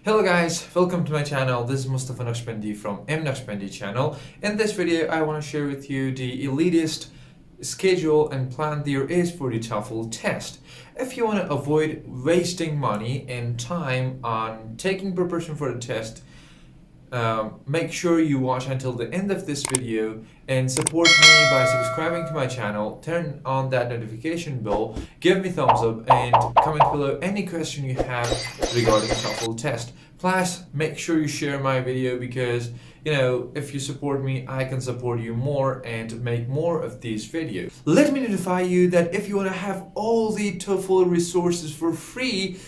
Hello guys, welcome to my channel. This is M.Naqshbandi from M.Naqshbandi channel. In this video, I want to share with you the elitist schedule and plan there is for the TOEFL test. If you want to avoid wasting money and time on taking preparation for the test, make sure you watch until the end of this video and support me by subscribing to my channel, turn on that notification bell, give me thumbs up and comment below any question you have regarding the TOEFL test. Plus, make sure you share my video because, if you support me, I can support you more and make more of these videos. Let me notify you that if you want to have all the TOEFL resources for free,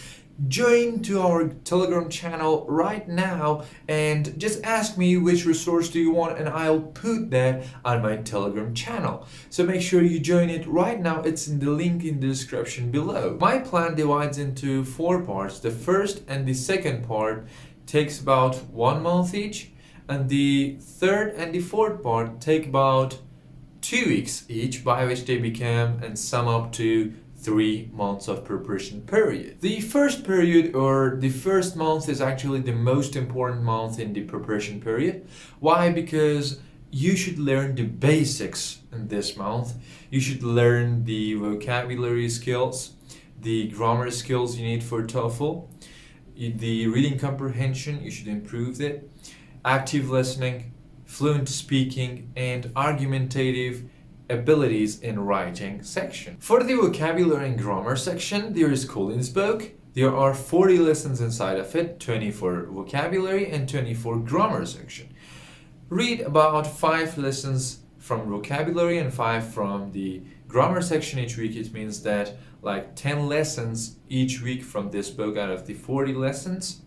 join to our Telegram channel right now and just ask me which resource do you want and I'll put that on my Telegram channel. So make sure you join it right now. It's in the link in the description below. My plan divides into 4 parts. The first and the second part takes about 1 month each, and the third and the fourth part take about 2 weeks each, by which they become and sum up to 3 months of preparation period. The first period, or the first month, is actually the most important month in the preparation period. Why? Because you should learn the basics in this month. You should learn the vocabulary skills, the grammar skills you need for TOEFL, the reading comprehension, you should improve it, active listening, fluent speaking, and argumentative abilities in writing section. For the vocabulary and grammar section, there is Colin's book. There are 40 lessons inside of it, 20 for vocabulary and 20 for grammar section. Read about 5 lessons from vocabulary and 5 from the grammar section each week. It means that like 10 lessons each week from this book out of the 40 lessons.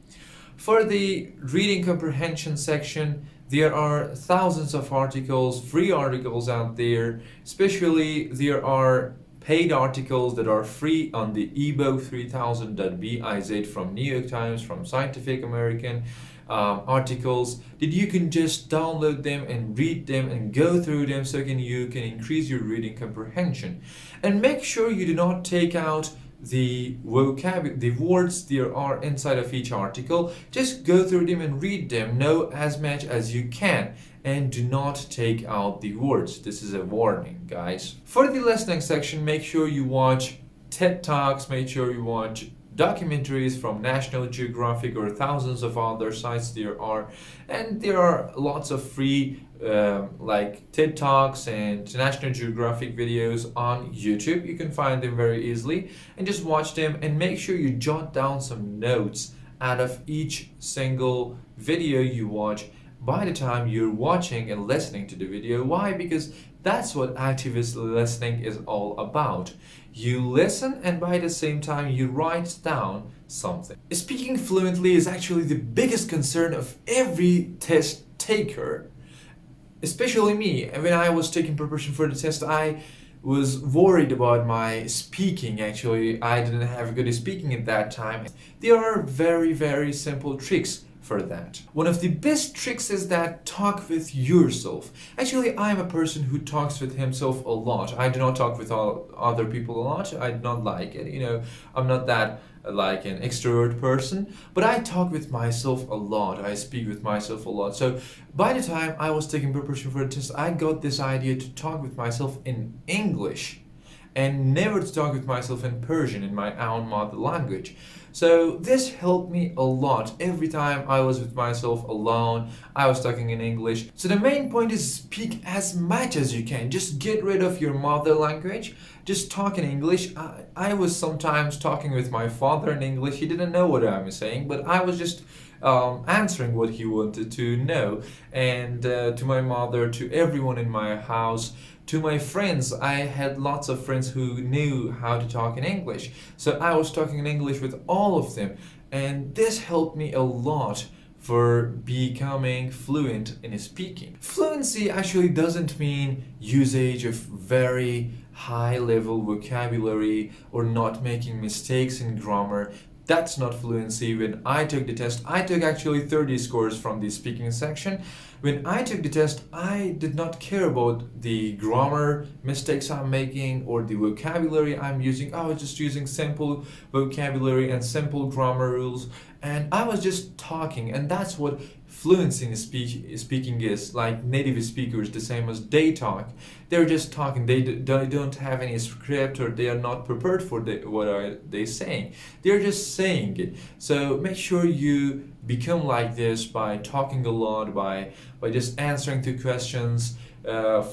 For the reading comprehension section, there are thousands of articles, free articles out there. Especially there are paid articles that are free on the ebook 3000.biz from New York Times, from Scientific American, articles that you can just download them and read them and go through them so you can increase your reading comprehension. And make sure you do not take out the words there are inside of each article. Just go through them and read them, know as much as you can, and do not take out the words. This is a warning, guys. For the listening section, make sure you watch TED Talks, make sure you watch documentaries from National Geographic or thousands of other sites there are, and there are lots of free like TED Talks and National Geographic videos on YouTube. You can find them very easily and just watch them and make sure you jot down some notes out of each single video you watch by the time you're watching and listening to the video. Why? Because that's what activist listening is all about. You listen and by the same time you write down something. Speaking fluently is actually the biggest concern of every test taker, especially me. When I was taking preparation for the test, I was worried about my speaking. Actually, I didn't have good speaking at that time. There are very, very simple tricks for that. One of the best tricks is that talk with yourself. Actually, I'm a person who talks with himself a lot. I do not talk with other people a lot. I do not like it. I'm not that like an extrovert person, but I talk with myself a lot. I speak with myself a lot. So by the time I was taking preparation for the test, I got this idea to talk with myself in English and never to talk with myself in Persian, in my own mother language. So this helped me a lot. Every time I was with myself alone, I was talking in English. So the main point is speak as much as you can. Just get rid of your mother language. Just talk in English. I was sometimes talking with my father in English. He didn't know what I was saying, but I was just answering what he wanted to know. And to my mother, to everyone in my house, to my friends, I had lots of friends who knew how to talk in English. So I was talking in English with all of them. And this helped me a lot for becoming fluent in speaking. Fluency actually doesn't mean usage of very high level vocabulary or not making mistakes in grammar. That's not fluency. When I took the test, I took actually 30 scores from the speaking section. When I took the test, I did not care about the grammar mistakes I'm making or the vocabulary I'm using. I was just using simple vocabulary and simple grammar rules, and I was just talking, and that's what fluency in speaking is. Like native speakers, the same as they talk. They're just talking. They don't have any script, or they are not prepared for what are they saying. They're just saying it. So make sure you become like this by talking a lot, by just answering to questions.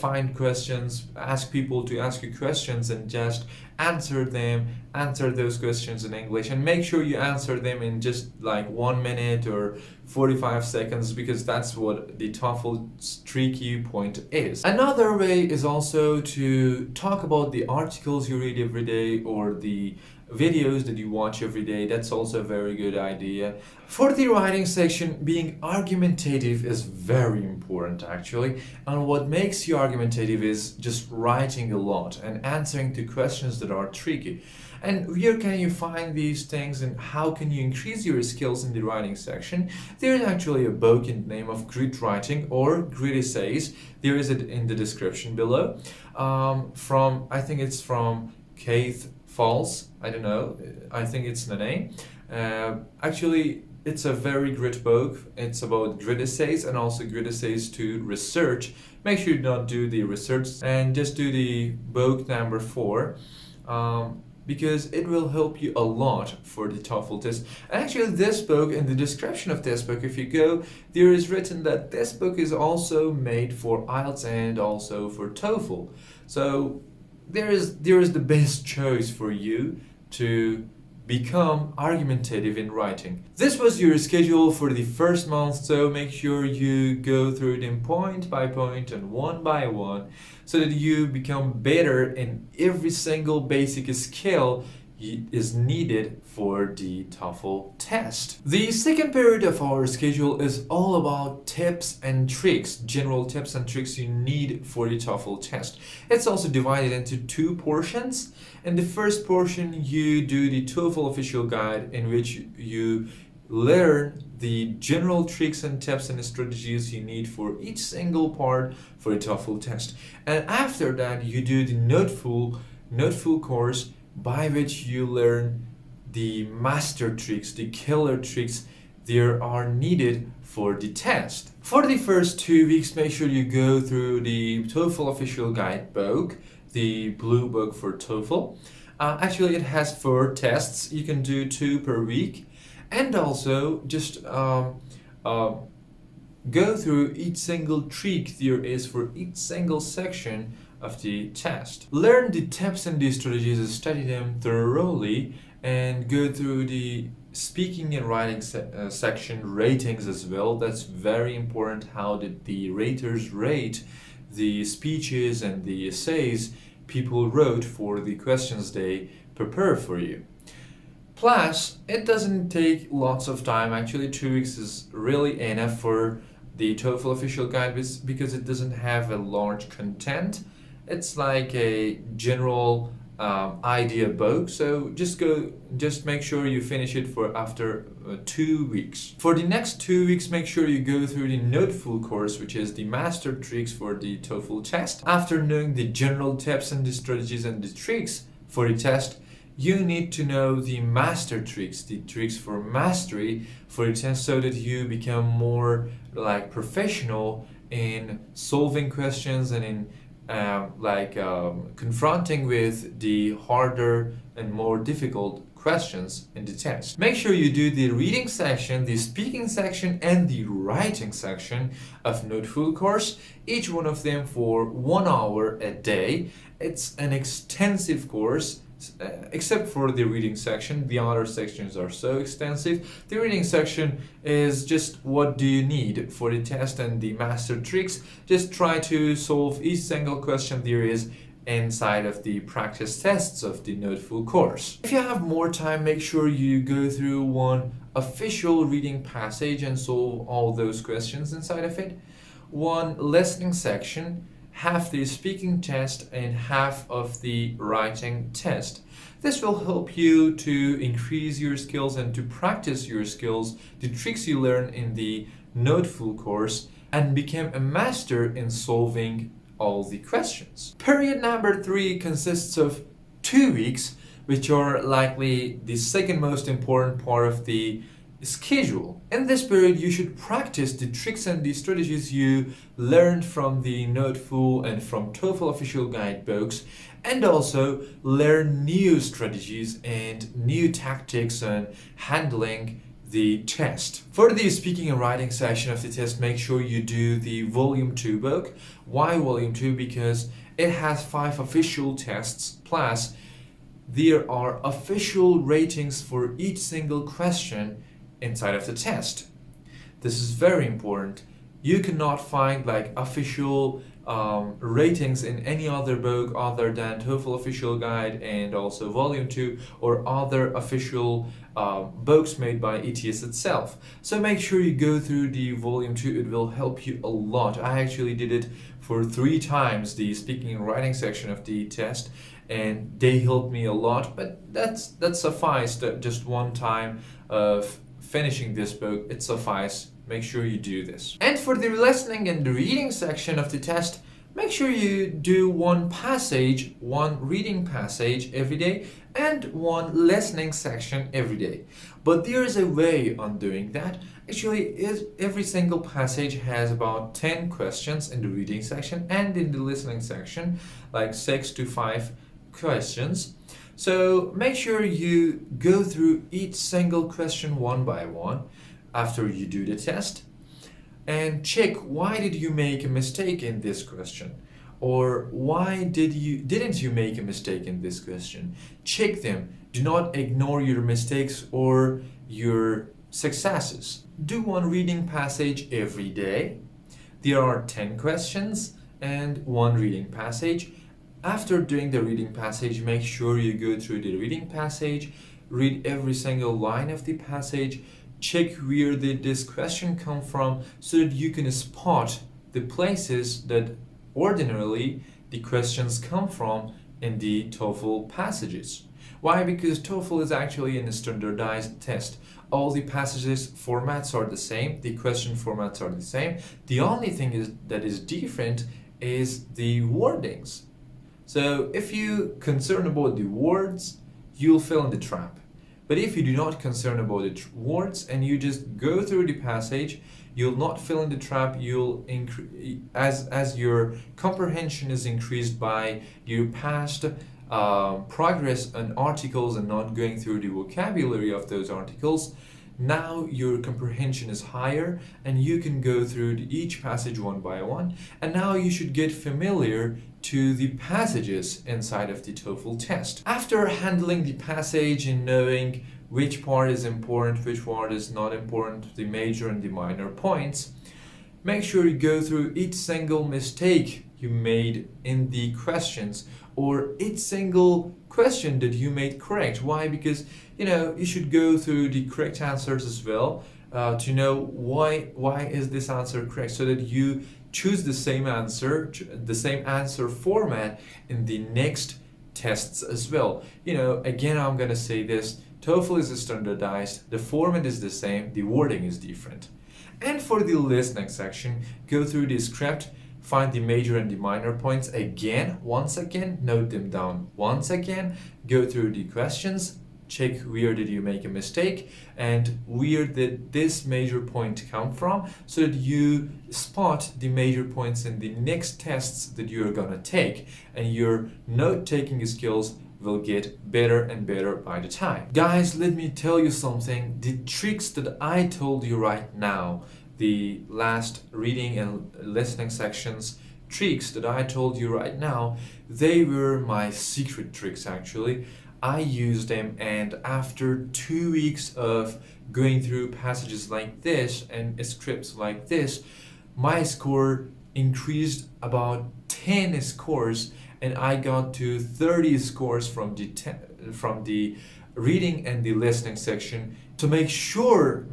Find questions, ask people to ask you questions, and just answer those questions in English, and make sure you answer them in just like 1 minute or 45 seconds, because that's what the TOEFL's tricky point is. Another way is also to talk about the articles you read every day or the videos that you watch every day. That's also a very good idea. For the writing section, being argumentative is very important actually, and what makes you argumentative is just writing a lot and answering to questions that are tricky. And where can you find these things, and how can you increase your skills in the writing section? There is actually a book in the name of Grit Writing or Grit Essays. There is it in the description below. I think it's from Keith Falls, I don't know, I think it's the name. Actually, it's a very great book. It's about grit essays and also grit essays to research. Make sure you don't do the research and just do the book number 4, because it will help you a lot for the TOEFL test. And actually, this book, in the description of this book, if you go, there is written that this book is also made for IELTS and also for TOEFL. So there is the best choice for you to become argumentative in writing. This was your schedule for the first month, so make sure you go through them point by point and one by one, so that you become better in every single basic skill is needed for the TOEFL test. The second period of our schedule is all about tips and tricks, general tips and tricks you need for the TOEFL test. It's also divided into 2 portions. In the first portion, you do the TOEFL official guide, in which you learn the general tricks and tips and strategies you need for each single part for the TOEFL test. And after that, you do the NOTEFULL course, by which you learn the master tricks, the killer tricks there are needed for the test. For the first 2 weeks, make sure you go through the TOEFL official guide book, the blue book for TOEFL. Actually, it has 4 tests. You can do 2 per week, and also just go through each single trick there is for each single section of the test. Learn the tips and the strategies, study them thoroughly, and go through the speaking and writing section ratings as well. That's very important. How did the raters rate the speeches and the essays people wrote for the questions they prepare for you? Plus, it doesn't take lots of time. Actually, 2 weeks is really enough for the TOEFL official guide, because it doesn't have a large content. It's like a general idea book, so just make sure you finish it for after 2 weeks. For the next 2 weeks, make sure you go through the NOTEFULL course, which is the master tricks for the TOEFL test. After knowing the general tips and the strategies and the tricks for the test, you need to know the master tricks, the tricks for mastery for the test, so that you become more like professional in solving questions and in confronting with the harder and more difficult questions in the test. Make sure you do the reading section, the speaking section, and the writing section of NOTEFULL course, each one of them for 1 hour a day. It's an extensive course, except for the reading section. The other sections are so extensive. The reading section is just what do you need for the test, and the master tricks, just try to solve each single question there is inside of the practice tests of the NOTEFULL course. If you have more time, make sure you go through one official reading passage and solve all those questions inside of it. One listening section, half the speaking test and half of the writing test. This will help you to increase your skills and to practice your skills, the tricks you learn in the NOTEFULL course, and become a master in solving all the questions. Period number 3 consists of 2 weeks, which are likely the second most important part of the schedule. In this period, you should practice the tricks and the strategies you learned from the NOTEFULL and from TOEFL official guidebooks, and also learn new strategies and new tactics on handling the test. For the speaking and writing section of the test, make sure you do the Volume 2 book. Why Volume 2? Because it has 5 official tests, plus there are official ratings for each single question inside of the test. This is very important. You cannot find like official ratings in any other book other than TOEFL official guide and also Volume 2 or other official books made by ETS itself. So make sure you go through the Volume 2. It will help you a lot. I actually did it for 3 times, the speaking and writing section of the test, and they helped me a lot, but that's suffice. That just one time of finishing this book, it suffice. Make sure you do this. And for the listening and the reading section of the test, make sure you do one reading passage every day and one listening section every day. But there is a way on doing that. Actually, every single passage has about 10 questions in the reading section, and in the listening section, like 6 to 5 questions. So make sure you go through each single question one by one after you do the test, and check why did you make a mistake in this question, or why didn't you make a mistake in this question. Check them. Do not ignore your mistakes or your successes. Do one reading passage every day. There are 10 questions and one reading passage. After doing the reading passage, make sure you go through the reading passage, read every single line of the passage, check where did this question come from, so that you can spot the places that ordinarily the questions come from in the TOEFL passages. Why? Because TOEFL is actually a standardized test. All the passages formats are the same, the question formats are the same. The only thing that is different is the wordings. So if you're concerned about the words, you'll fall in the trap. But if you do not concern about the words and you just go through the passage, you'll not fall in the trap. You'll as your comprehension is increased by your past progress on articles and not going through the vocabulary of those articles. Now your comprehension is higher and you can go through each passage one by one, and now you should get familiar to the passages inside of the TOEFL test. After handling the passage and knowing which part is important, which part is not important, the major and the minor points, make sure you go through each single mistake you made in the questions, or each single question that you made correct. Why? Because you should go through the correct answers as well, to know why is this answer correct, so that you choose the same answer format in the next tests as well. Again, I'm gonna say this: TOEFL is standardized, the format is the same, the wording is different. And for the listening section, go through the script, find the major and the minor points once again, note them down once again, go through the questions, check where did you make a mistake and where did this major point come from, so that you spot the major points in the next tests that you're gonna take, and your note-taking skills will get better and better by the time. Guys, let me tell you something. The tricks that I told you right now, the last reading and listening sections tricks that I told you right now, they were my secret tricks actually. I used them, and after 2 weeks of going through passages like this and scripts like this, my score increased about 10 scores, and I got to 30 scores from the reading and the listening section. So make sure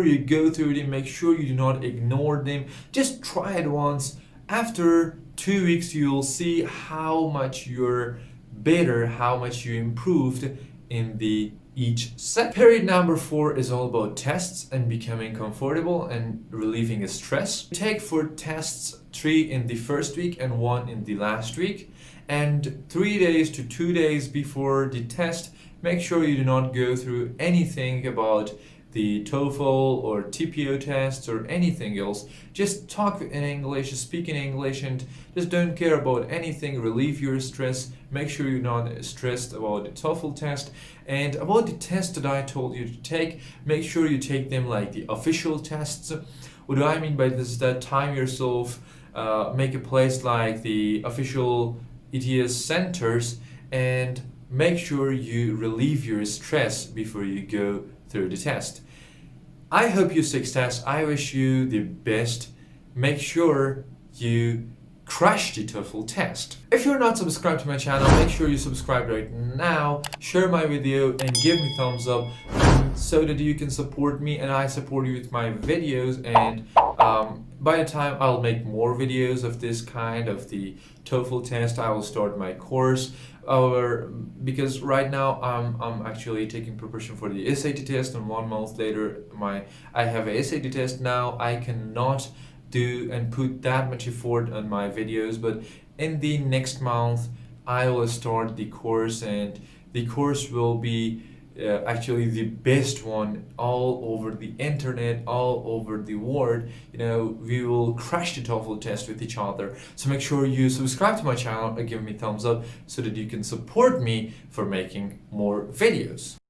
you go through them, make sure you do not ignore them. Just try it once. After 2 weeks you'll see how much you're better, how much you improved in the each set. Period number 4 is all about tests and becoming comfortable and relieving stress. Take for tests 3 in the first week and 1 in the last week, and 3 days to 2 days before the test, make sure you do not go through anything about the TOEFL or TPO tests or anything else. Just talk in English, speak in English, and just don't care about anything. Relieve your stress. Make sure you're not stressed about the TOEFL test. And about the tests that I told you to take, make sure you take them like the official tests. What do I mean by this is that time yourself, make a place like the official ETS centers, and make sure you relieve your stress before you go through the test. I hope you success. I wish you the best. Make sure you crush the TOEFL test. If you're not subscribed to my channel, make sure you subscribe right now, share my video and give me thumbs up so that you can support me and I support you with my videos. And by the time I'll make more videos of this kind of the TOEFL test, I will start my course. Because right now I'm actually taking preparation for the SAT test, and 1 month later I have a SAT test. Now I cannot do and put that much effort on my videos, but in the next month I will start the course, and the course will be actually the best one all over the internet, all over the world. You know, we will crush the TOEFL test with each other. So make sure you subscribe to my channel and give me thumbs up so that you can support me for making more videos.